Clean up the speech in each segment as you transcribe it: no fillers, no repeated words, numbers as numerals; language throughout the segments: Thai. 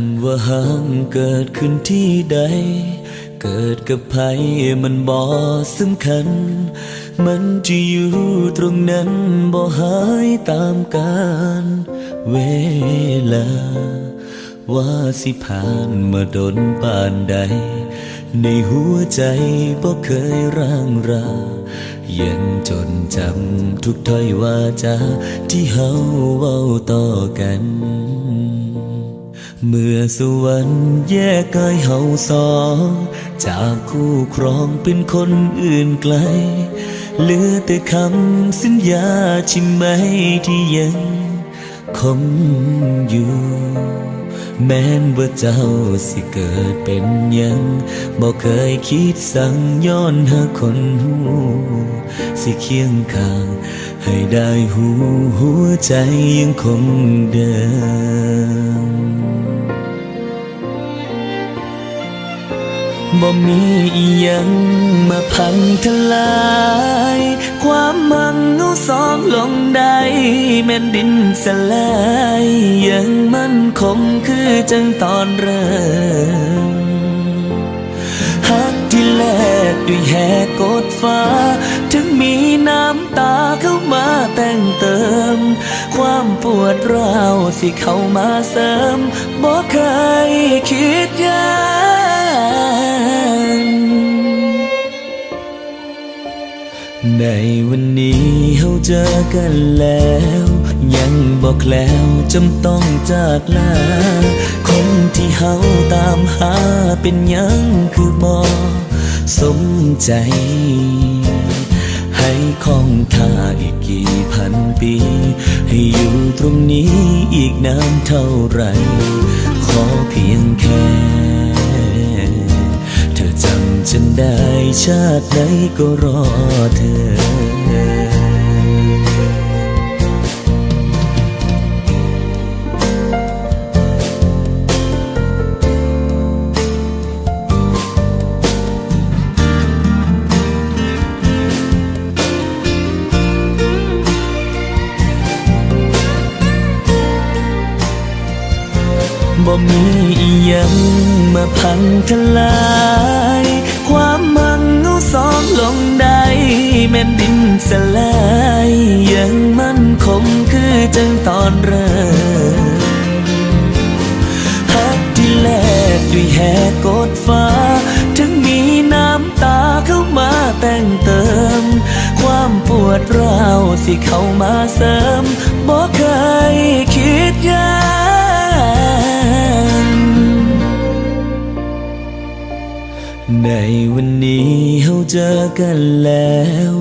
ำว่าห้างเกิดขึ้นที่ใดเกิดกับใครมันบ่สำคัญมันจะอยู่ตรงนั้นบ่หายตามกาลเวลาว่าสิผ่านมาดนป่านใดในหัวใจบ่เคยร่างรายังจดจำทุกถ้อยวาจาที่เฮาเว้าต่อกันเมื่อสวรรค์แยกกายเฮาสองจากคู่ครองเป็นคนอื่นไกลเหลือแต่คำสัญญาใช่ไหมที่ยังคงอยู่แม้นว่าเจ้าสิเกิดเป็นยังบ่เคยคิดสั่งย้อนหาคนหูสิเคียงข้างให้ได้หูหัวใจยังคงเดิมบ่มีอีหยังมาพังทลายความมั่งเอาสองลงได้แม่นดินสลายยังมั่นคงคือจังตอนเริ่มฮักที่แลกด้วยแหกกดฟ้าถึงมีน้ำตาเข้ามาแต่งเติมความปวดร้าวสิเข้ามาเสริมบ่เคยคิดยากในวันนี้เฮาเจอกันแล้วยังบอกแล้วจำต้องจากลาคนที่เฮาตามหาเป็นยังคือบ่สมใจให้คงท่าอีกกี่พันปีให้อยู่ตรงนี้อีกนานเท่าไรขอเพียงแค่เธอจำฉันได้ชาติไหนก็รอเธอบ่มีอีหยังมาพังทลายความมั่งเอาสองลงได้แม่นดินสลายยังมั่นคงคือจังตอนเริ่มฮักที่แลกด้วยแหกกดฟ้าถึงมีน้ำตาเข้ามาแต่งเติมความปวดร้าวสิเข้ามาเสริมบ่เคยคิดยากในวันนี้เฮาเจอกันแล้ว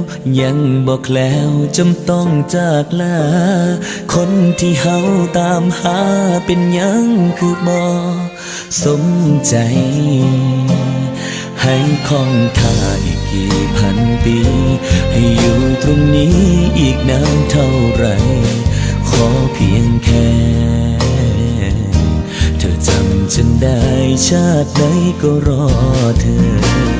ยังบอกแล้วจำต้องจากลาคนที่เฮาตามหาเป็นยังคือบ่สมใจให้คงท่าอีกกี่พันปีให้อยู่ตรงนี้อีกนานเท่าไรขอเพียงแค่เธอจำฉันได้ชาติไหนก็รอเธอ